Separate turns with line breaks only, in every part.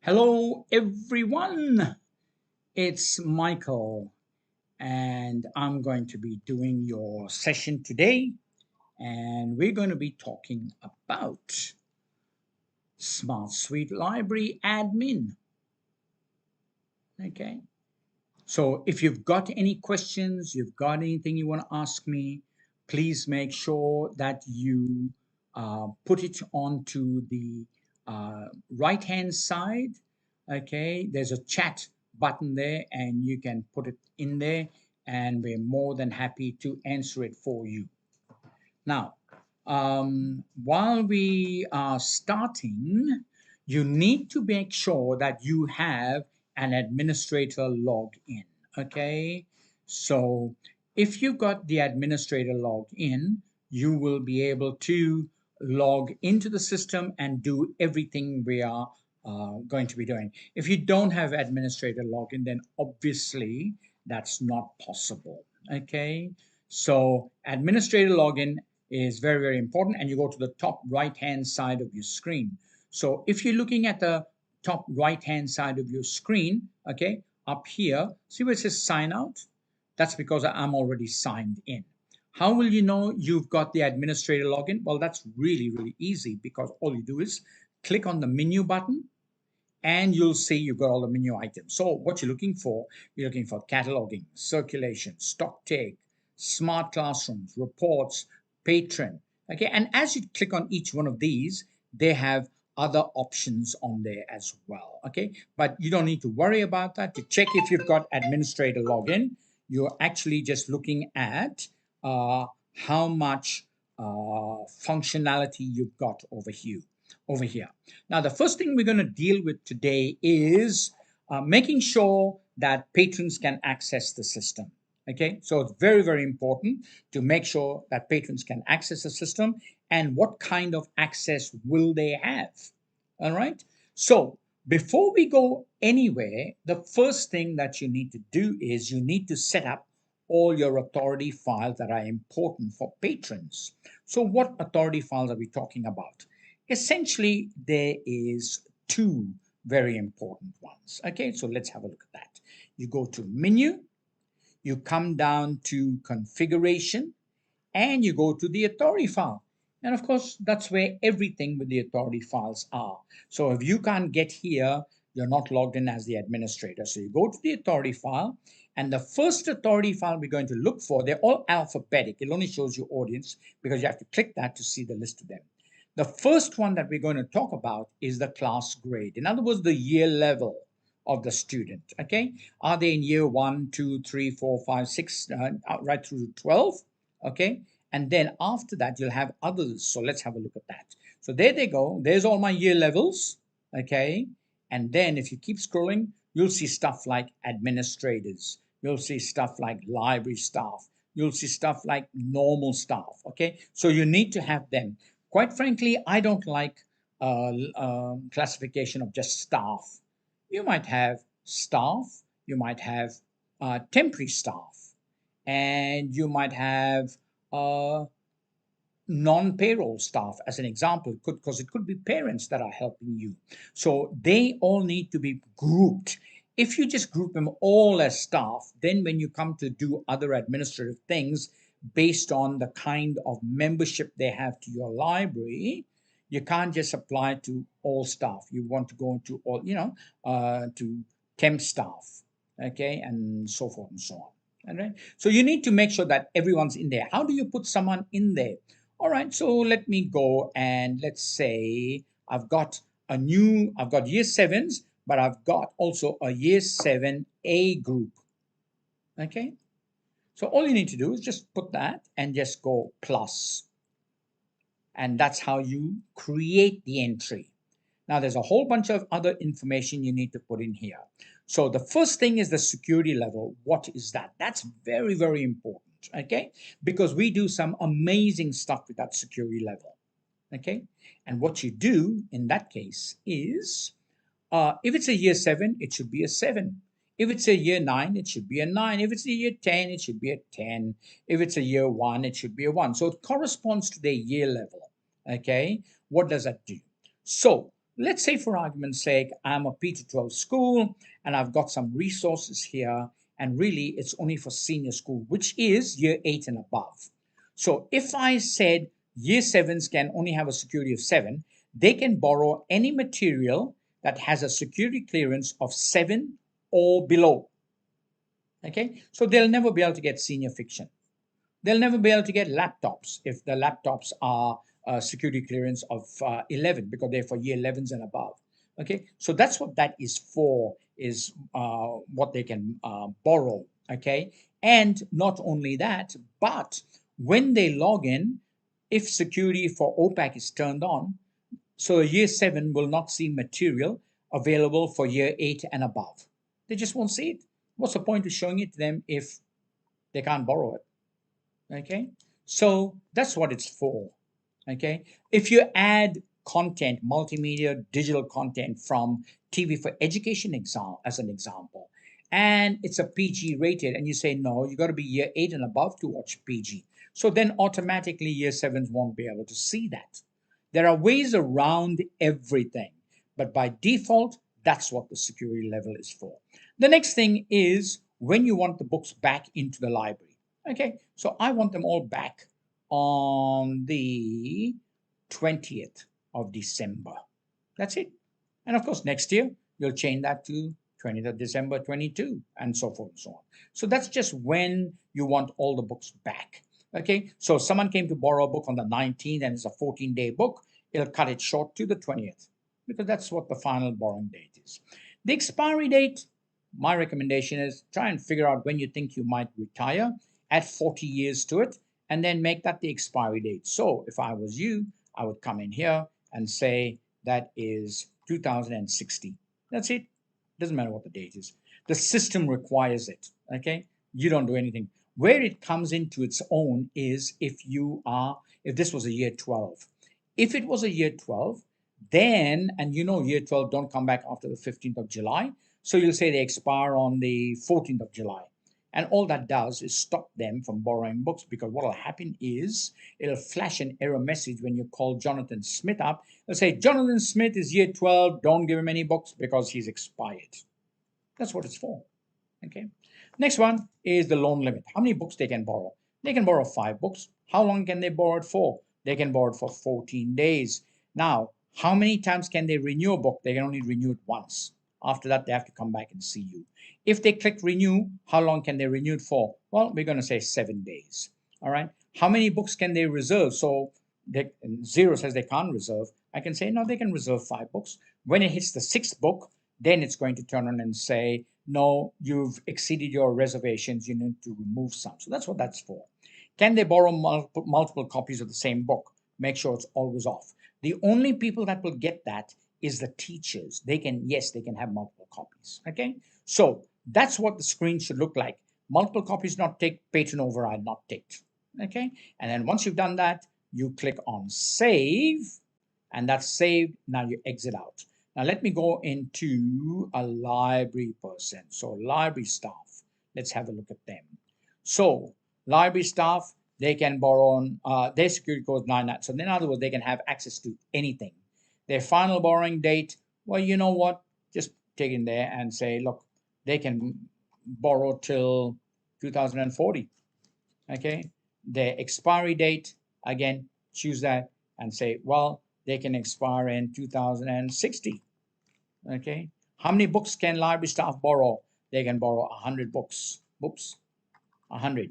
Hello, everyone. It's Michael, and I'm going to be doing your session today. And we're going to be talking about Smart Suite Library Admin. Okay. So if you've got any questions, you've got anything you want to ask me, please make sure that you put it onto the right hand side. Okay, there's a chat button there, and you can put it in there, and we're more than happy to answer it for you. Now, while we are starting, you need to make sure that you have an administrator logged in. Okay, so if you got the administrator logged in, you will be able to log into the system and do everything we are going to be doing. If you don't have administrator login, then obviously that's not possible. Okay, so administrator login is very, very important. And you go to the top right hand side of your screen. So if you're looking at the top right hand side of your screen, okay, up here, see where it says sign out? That's because I'm already signed in. How will you know you've got the administrator login? Well, that's really, really easy because all you do is click on the menu button and you'll see you've got all the menu items. So what you're looking for cataloging, circulation, stock take, smart classrooms, reports, patron. Okay, and as you click on each one of these, they have other options on there as well. Okay, but you don't need to worry about that. To check if you've got administrator login, you're actually just looking at how much functionality you've got over here. Now, the first thing we're going to deal with today is making sure that patrons can access the system. Okay, so it's very, very important to make sure that patrons can access the system and what kind of access will they have. All right, so before we go anywhere, the first thing that you need to do is you need to set up all your authority files that are important for patrons. So, what authority files are we talking about? Essentially, there is two very important ones. Okay, so let's have a look at that. You go to menu, you come down to configuration, and you go to the authority file. And of course, that's where everything with the authority files are. So if you can't get here, you're not logged in as the administrator. So you go to the authority file, and the first authority file we're going to look for, they're all alphabetic. It only shows you audience because you have to click that to see the list of them. The first one that we're going to talk about is the class grade. In other words, the year level of the student. Okay, are they in year 1, 2, 3, 4, 5, 6, right through to 12? Okay, and then after that you'll have others. So let's have a look at that. So there they go. There's all my year levels. Okay, and then if you keep scrolling, you'll see stuff like administrators. You'll see stuff like library staff. You'll see stuff like normal staff. Okay, so you need to have them. Quite frankly, I don't like classification of just staff. You might have staff, you might have temporary staff, and you might have uh, non-payroll staff as an example, because it could be parents that are helping you. So they all need to be grouped. If you just group them all as staff, then when you come to do other administrative things based on the kind of membership they have to your library, you can't just apply to all staff. You want to go into all, to temp staff, okay, and so forth and so on. All right. So you need to make sure that everyone's in there. How do you put someone in there? All right, so let me go and let's say I've got year sevens, but I've got also a year 7A group. Okay, so all you need to do is just put that and just go plus. And that's how you create the entry. Now, there's a whole bunch of other information you need to put in here. So the first thing is the security level. What is that? That's very, very important. Okay, because we do some amazing stuff with that security level. Okay, and what you do in that case is if it's a year 7, it should be a 7. If it's a year 9, it should be a 9. If it's a year 10, it should be a 10. If it's a year 1, it should be a 1. So it corresponds to their year level. Okay, what does that do? So let's say for argument's sake, I'm a P-12 school and I've got some resources here, and really it's only for senior school, which is year 8 and above. So if I said year 7s can only have a security of 7, they can borrow any material that has a security clearance of 7 or below. Okay, so they'll never be able to get senior fiction. They'll never be able to get laptops if the laptops are security clearance of 11, because they're for year 11s and above. Okay, so that's what that is for, is what they can borrow. Okay, and not only that, but when they log in, if security for OPAC is turned on, so year 7 will not see material available for year 8 and above. They just won't see it. What's the point of showing it to them if they can't borrow it? Okay, so that's what it's for. Okay, if you add content, multimedia, digital content from TV4Education exam as an example, and it's a PG rated, and you say no, you got to be year 8 and above to watch PG, so then automatically year 7s won't be able to see that. There are ways around everything, but by default, that's what the security level is for. The next thing is when you want the books back into the library. Okay, so I want them all back on the 20th of December. That's it. And of course, next year, you'll change that to 20th of December 22, and so forth and so on. So that's just when you want all the books back. Okay, so someone came to borrow a book on the 19th and it's a 14-day book, it'll cut it short to the 20th, because that's what the final borrowing date is. The expiry date, my recommendation is try and figure out when you think you might retire, add 40 years to it, and then make that the expiry date. So if I was you, I would come in here and say that is 2060. That's it. Doesn't matter what the date is. The system requires it. Okay, you don't do anything. Where it comes into its own is if this was a year 12. If it was a year 12, then, and you know year 12 don't come back after the 15th of July, so you'll say they expire on the 14th of July. And all that does is stop them from borrowing books, because what will happen is it'll flash an error message when you call Jonathan Smith up. It'll say, Jonathan Smith is year 12, don't give him any books because he's expired. That's what it's for. Okay. Next one is the loan limit. How many books they can borrow? They can borrow 5 books. How long can they borrow it for? They can borrow it for 14 days. Now, how many times can they renew a book? They can only renew it once. After that, they have to come back and see you. If they click renew, how long can they renew it for? Well, we're going to say 7 days. All right. How many books can they reserve? So 0 says they can't reserve. I can say, no, they can reserve 5 books. When it hits the 6th book, then it's going to turn on and say, no, you've exceeded your reservations. You need to remove some. So that's what that's for. Can they borrow multiple copies of the same book? Make sure it's always off. The only people that will get that is the teachers. They can have multiple copies. Okay, so that's what the screen should look like. Multiple copies not ticked, patron override not ticked. Okay, and then once you've done that, you click on save, and that's saved. Now you exit out. Now let me go into a library person. So library staff, let's have a look at them. So library staff, they can borrow on their security code 99. So in other words, they can have access to anything. Their final borrowing date, well, you know what? Just take in there and say, look, they can borrow till 2040. Okay. Their expiry date, again, choose that and say, well, they can expire in 2060. Okay. How many books can library staff borrow? They can borrow 100 books. Oops, 100.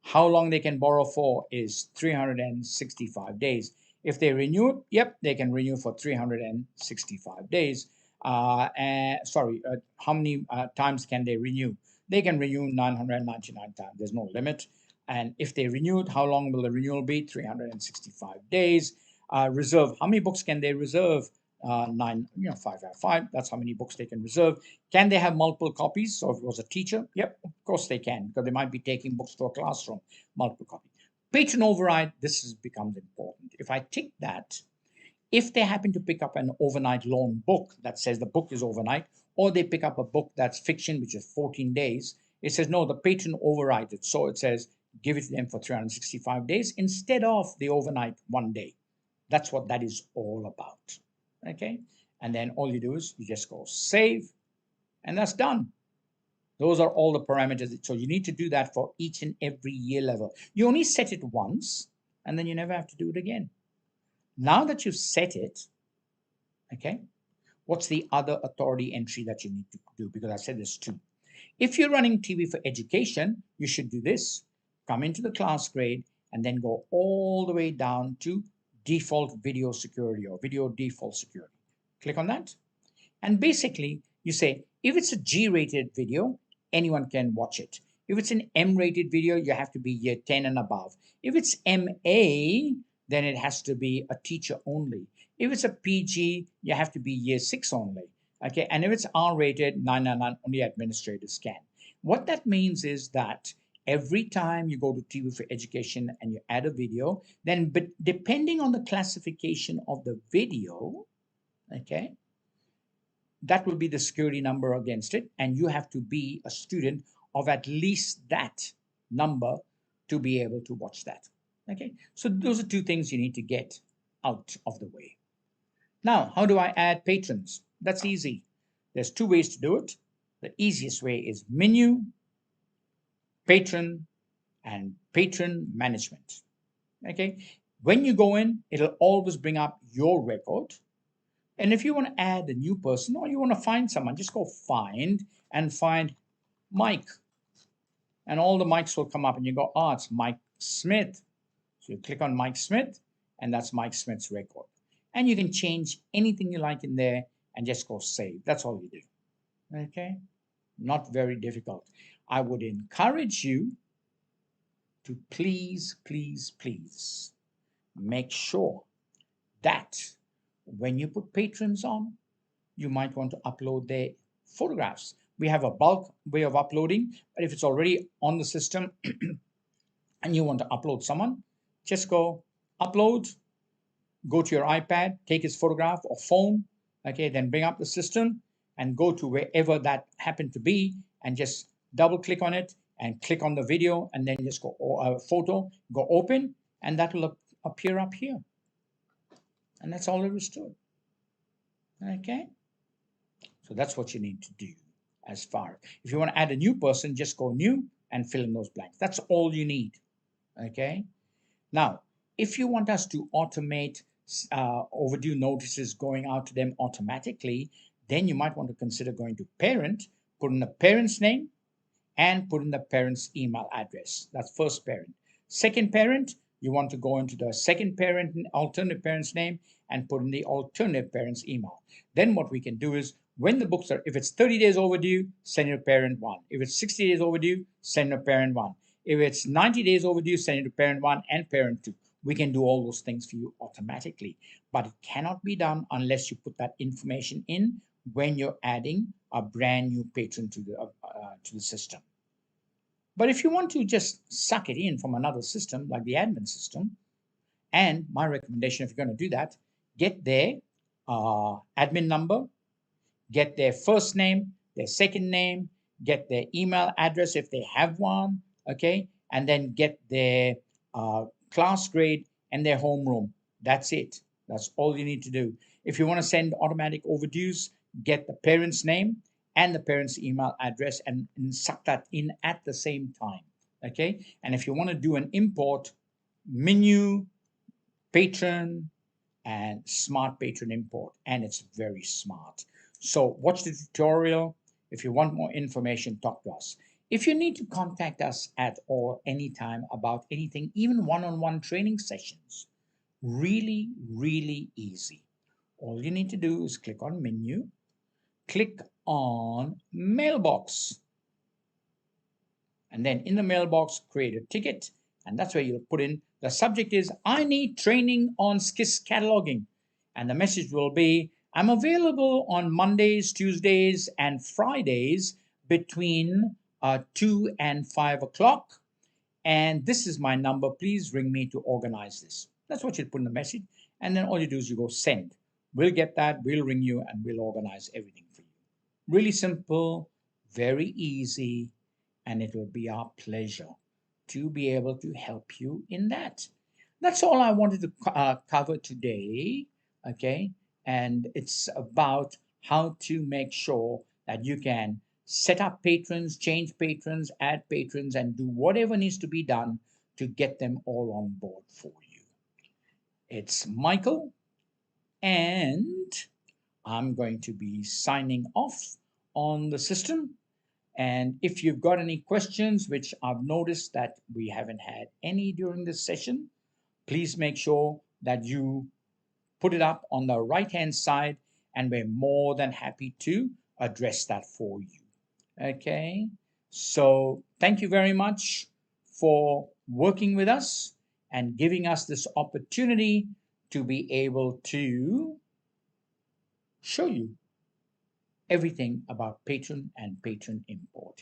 How long they can borrow for is 365 days. If they renew it, yep, they can renew for 365 days. How many times can they renew? They can renew 999 times. There's no limit. And if they renew it, how long will the renewal be? 365 days. Reserve. How many books can they reserve? 5. That's how many books they can reserve. Can they have multiple copies? So if it was a teacher, yep, of course they can, because they might be taking books to a classroom. Multiple copies. Patron override. This becomes important. If I tick that, if they happen to pick up an overnight loan book that says the book is overnight, or they pick up a book that's fiction, which is 14 days, it says no, the patron overrides it. So it says give it to them for 365 days instead of the overnight 1 day. That's what that is all about. Okay, And then all you do is you just go save, and that's done. Those are all the parameters. So you need to do that for each and every year level. You only set it once, and then you never have to do it again. Now that you've set it, okay, what's the other authority entry that you need to do? Because I said there's two. If you're running TV for education, you should do this. Come into the class grade and then go all the way down to default video security or video default security. Click on that. And basically, you say, if it's a G-rated video, anyone can watch it. If it's an M-rated video, you have to be year 10 and above. If it's MA, then it has to be a teacher only. If it's a PG, you have to be year 6 only. Okay, and if it's R-rated, 999, only administrators can. What that means is that every time you go to TV for Education and you add a video, then but depending on the classification of the video, okay, that will be the security number against it, and you have to be a student of at least that number to be able to watch that. Okay, so those are two things you need to get out of the way. Now, how do I add patrons? That's easy. There's two ways to do it. The easiest way is menu, patron, and patron management. Okay, when you go in, it'll always bring up your record. And if you want to add a new person or you want to find someone, just go find and find Mike. And all the Mikes will come up and you go, oh, it's Mike Smith. So you click on Mike Smith and that's Mike Smith's record. And you can change anything you like in there and just go save. That's all you do. Okay? Not very difficult. I would encourage you to please, please, please make sure that when you put patrons on, you might want to upload their photographs. We have a bulk way of uploading, but if it's already on the system and you want to upload someone, just go upload, go to your iPad, take his photograph or phone, okay, then bring up the system and go to wherever that happened to be and just double click on it and click on the video and then just go photo, go open, and that will appear up here. And that's all there is to it. Okay? So that's what you need to do as far. If you want to add a new person, just go new and fill in those blanks. That's all you need. Okay? Now, if you want us to automate overdue notices going out to them automatically, then you might want to consider going to parent, put in the parent's name, and put in the parent's email address. That's first parent. Second parent, you want to go into the second parent, alternate parent's name, and put in the alternate parent's email. Then what we can do is, when the books are, if it's 30 days overdue, send your parent one. If it's 60 days overdue, send your parent one. If it's 90 days overdue, send it to parent one and parent two. We can do all those things for you automatically, but it cannot be done unless you put that information in when you're adding a brand new patron to the system. But if you want to just suck it in from another system, like the admin system, and my recommendation, if you're going to do that, get their admin number, get their first name, their second name, get their email address if they have one, okay, and then get their class grade and their homeroom. That's it. That's all you need to do. If you want to send automatic overdues, get the parent's name and the parent's email address and suck that in at the same time, okay? And if you want to do an import, menu, patron, and smart patron import, and it's very smart. So watch the tutorial. If you want more information, talk to us. If you need to contact us at all, anytime about anything, even one-on-one training sessions, really, really easy. All you need to do is click on menu, click on mailbox, and then in the mailbox, create a ticket, and that's where you'll put in, the subject is, I need training on SKIS cataloging, and the message will be, I'm available on Mondays, Tuesdays, and Fridays between 2 and 5 o'clock, and this is my number, please ring me to organize this. That's what you put in the message, and then all you do is you go send. We'll get that, we'll ring you, and we'll organize everything for you. Really simple, very easy, and it will be our pleasure to be able to help you in that. That's all I wanted to cover today, okay? and it's about how to make sure that you can set up patrons, change patrons, add patrons, and do whatever needs to be done to get them all on board for you. It's Michael, and I'm going to be signing off on the system. And if you've got any questions, which I've noticed that we haven't had any during this session, please make sure that you put it up on the right hand side, and we're more than happy to address that for you. Okay, so thank you very much for working with us and giving us this opportunity to be able to show you everything about patron and patron importing.